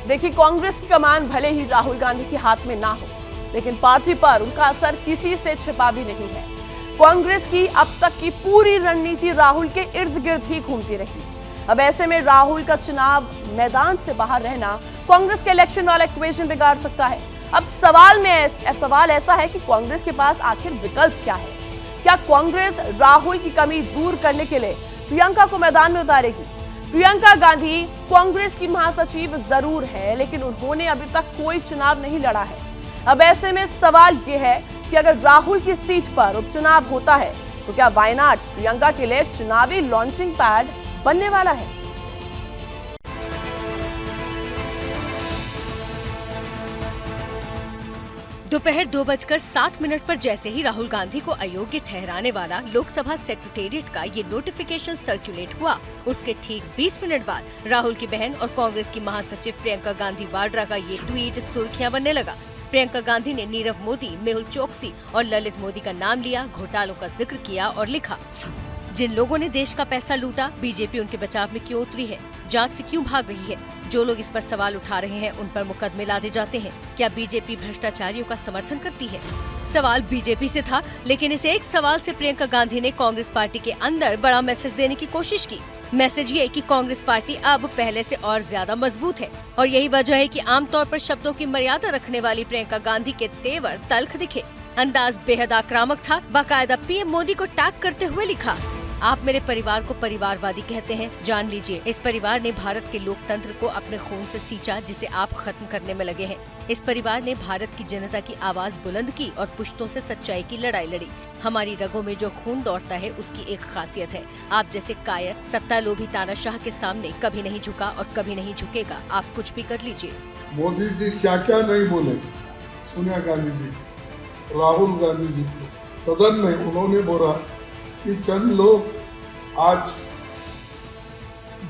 देखिए, कांग्रेस की कमान भले ही राहुल गांधी के हाथ में ना हो, लेकिन पार्टी पर उनका असर किसी से छिपा भी नहीं है। कांग्रेस की अब तक की पूरी रणनीति राहुल के इर्द गिर्द ही घूमती रही। अब ऐसे में राहुल का चुनाव मैदान से बाहर रहना कांग्रेस के इलेक्शन वाला इक्वेशन बिगाड़ सकता है। अब सवाल ऐसा है कि कांग्रेस के पास आखिर विकल्प क्या है? क्या कांग्रेस राहुल की कमी दूर करने के लिए प्रियंका को मैदान में उतारेगी? प्रियंका गांधी कांग्रेस की महासचिव जरूर है, लेकिन उन्होंने अभी तक कोई चुनाव नहीं लड़ा है। अब ऐसे में सवाल यह है कि अगर राहुल की सीट पर उपचुनाव होता है तो क्या वायनाड प्रियंका के लिए चुनावी लॉन्चिंग पैड बनने वाला है? दोपहर 2:07 पर जैसे ही राहुल गांधी को अयोग्य ठहराने वाला लोकसभा सेक्रेटेरिएट का ये नोटिफिकेशन सर्कुलेट हुआ, उसके ठीक 20 मिनट बाद राहुल की बहन और कांग्रेस की महासचिव प्रियंका गांधी वाड्रा का ये ट्वीट सुर्खियां बनने लगा। प्रियंका गांधी ने नीरव मोदी, मेहुल चोकसी और ललित मोदी का नाम लिया, घोटालों का जिक्र किया और लिखा, जिन लोगों ने देश का पैसा लूटा, बीजेपी उनके बचाव में क्यों उतरी है, जांच से क्यों भाग रही है, जो लोग इस पर सवाल उठा रहे हैं उन पर मुकदमे लादे जाते हैं, क्या बीजेपी भ्रष्टाचारियों का समर्थन करती है? सवाल बीजेपी से था, लेकिन इस एक सवाल से प्रियंका गांधी ने कांग्रेस पार्टी के अंदर बड़ा मैसेज देने की कोशिश की। मैसेज ये कि कांग्रेस पार्टी अब पहले से और ज्यादा मजबूत है और यही वजह है कि आमतौर पर शब्दों की मर्यादा रखने वाली प्रियंका गांधी के तेवर तल्ख दिखे। अंदाज बेहद आक्रामक था। बाकायदा पीएम मोदी को टैग करते हुए लिखा, आप मेरे परिवार को परिवारवादी कहते हैं, जान लीजिए इस परिवार ने भारत के लोकतंत्र को अपने खून से सींचा, जिसे आप खत्म करने में लगे हैं। इस परिवार ने भारत की जनता की आवाज बुलंद की और पुश्तों से सच्चाई की लड़ाई लड़ी। हमारी रगों में जो खून दौड़ता है उसकी एक खासियत है, आप जैसे कायर सत्ता लोभी तानाशाह के सामने कभी नहीं झुका और कभी नहीं झुकेगा। आप कुछ भी कर लीजिए। मोदी जी क्या क्या नहीं बोले, सोनिया गांधी जी, राहुल गांधी जी को सदन में उन्होंने बोला कि चंद लोग आज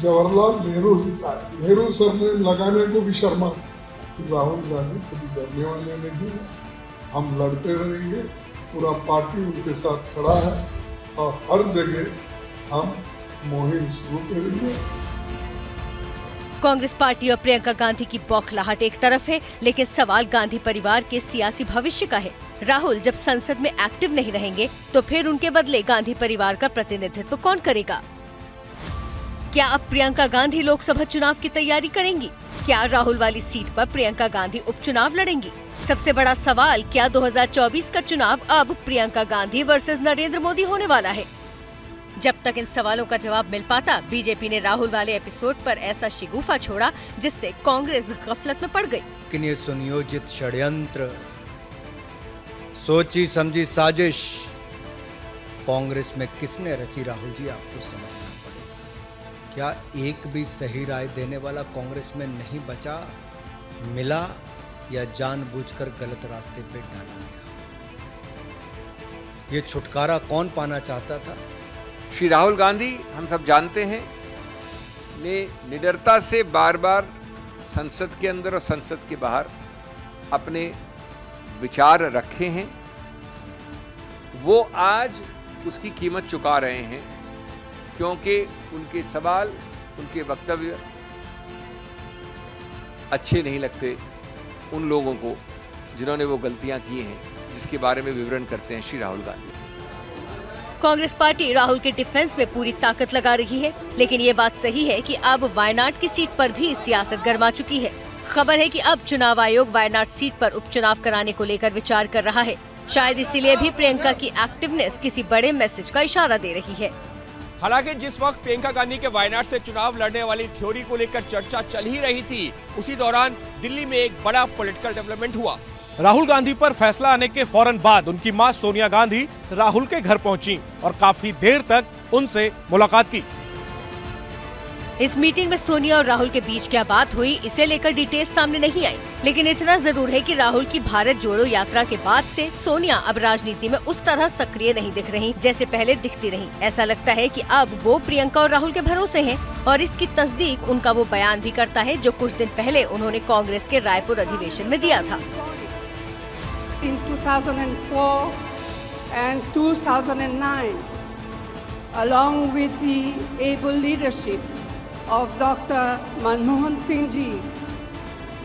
जवाहरलाल नेहरू सर ने लगाने को भी शर्मा। राहुल गांधी कभी डरने वाले नहीं है, हम लड़ते रहेंगे, पूरा पार्टी उनके साथ खड़ा है और हर जगह हम मुहिम शुरू करेंगे। कांग्रेस पार्टी और प्रियंका गांधी की बौखलाहट एक तरफ है, लेकिन सवाल गांधी परिवार के सियासी भविष्य का है। राहुल जब संसद में एक्टिव नहीं रहेंगे तो फिर उनके बदले गांधी परिवार का प्रतिनिधित्व कौन करेगा? क्या अब प्रियंका गांधी लोकसभा चुनाव की तैयारी करेंगी? क्या राहुल वाली सीट पर प्रियंका गांधी उपचुनाव लड़ेंगी? सबसे बड़ा सवाल, क्या 2024 का चुनाव अब प्रियंका गांधी वर्सेस नरेंद्र मोदी होने वाला है? जब तक इन सवालों का जवाब मिल पाता, बीजेपी ने राहुल वाले एपिसोड पर ऐसा शिगुफा छोड़ा जिससे कांग्रेस गफलत में पड़ गई। लेकिन ये सुनियोजित षड्यंत्र, सोची समझी साजिश कांग्रेस में किसने रची, राहुल जी आपको समझना पड़ेगा। क्या एक भी सही राय देने वाला कांग्रेस में नहीं बचा, मिला या जानबूझकर गलत रास्ते पे डाला गया? ये छुटकारा कौन पाना चाहता था? श्री राहुल गांधी, हम सब जानते हैं, ने निडरता से बार बार संसद के अंदर और संसद के बाहर अपने विचार रखे हैं। वो आज उसकी कीमत चुका रहे हैं, क्योंकि उनके सवाल, उनके वक्तव्य अच्छे नहीं लगते उन लोगों को जिन्होंने वो गलतियां की हैं, जिसके बारे में विवरण करते हैं श्री राहुल गांधी। कांग्रेस पार्टी राहुल के डिफेंस में पूरी ताकत लगा रही है, लेकिन ये बात सही है कि अब वायनाड की सीट पर भी सियासत गर्मा चुकी है। खबर है कि अब चुनाव आयोग वायनाड सीट पर उपचुनाव कराने को लेकर विचार कर रहा है। शायद इसीलिए भी प्रियंका की एक्टिवनेस किसी बड़े मैसेज का इशारा दे रही है। हालांकि जिस वक्त प्रियंका गांधी के वायनाड से चुनाव लड़ने वाली थ्योरी को लेकर चर्चा चल ही रही थी, उसी दौरान दिल्ली में एक बड़ा पॉलिटिकल डेवलपमेंट हुआ। राहुल गांधी पर फैसला आने के फौरन बाद उनकी मां सोनिया गांधी राहुल के घर पहुंची और काफी देर तक उनसे मुलाकात की। इस मीटिंग में सोनिया और राहुल के बीच क्या बात हुई, इसे लेकर डिटेल सामने नहीं आई, लेकिन इतना जरूर है कि राहुल की भारत जोड़ो यात्रा के बाद से सोनिया अब राजनीति में उस तरह सक्रिय नहीं दिख रही जैसे पहले दिखती रही। ऐसा लगता है कि अब वो प्रियंका और राहुल के भरोसे हैं और इसकी तस्दीक उनका वो बयान भी करता है जो कुछ दिन पहले उन्होंने कांग्रेस के रायपुर अधिवेशन में दिया था। In 2004 and 2009, along with the able leadership of Dr. Manmohan Singh ji,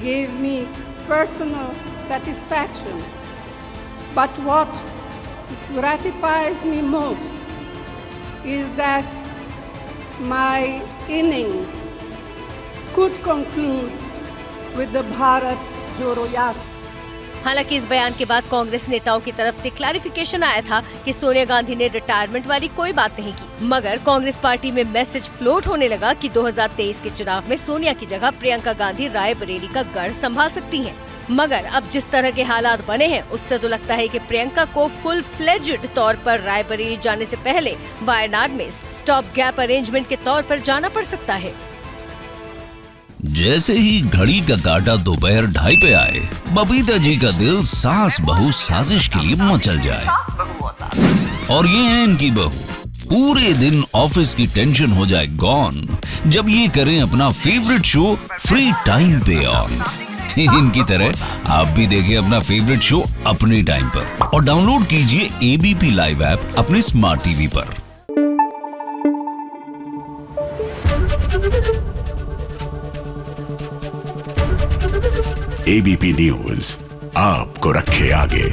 gave me personal satisfaction. But what gratifies me most is that my innings could conclude with the Bharat Jodo Yatra. हालांकि इस बयान के बाद कांग्रेस नेताओं की तरफ से clarification आया था कि सोनिया गांधी ने रिटायरमेंट वाली कोई बात नहीं की, मगर कांग्रेस पार्टी में मैसेज फ्लोट होने लगा कि 2023 के चुनाव में सोनिया की जगह प्रियंका गांधी रायबरेली का गढ़ संभाल सकती हैं। मगर अब जिस तरह के हालात बने हैं उससे तो लगता है कि प्रियंका को फुल फ्लेज्ड तौर पर रायबरेली जाने से पहले वायनाड में स्टॉप गैप अरेंजमेंट के तौर पर जाना पड़ सकता है। जैसे ही घड़ी का काटा दोपहर 2:30 पे आए, बबीता जी का दिल सास बहू साजिश के लिए मचल जाए। और ये है इनकी बहू, पूरे दिन ऑफिस की टेंशन हो जाए गॉन जब ये करें अपना फेवरेट शो फ्री टाइम पे ऑन। इनकी तरह आप भी देखिए अपना फेवरेट शो अपने टाइम पर और डाउनलोड कीजिए एबीपी लाइव ऐप अपने स्मार्ट टीवी पर। एबीपी न्यूज आपको रखे आगे।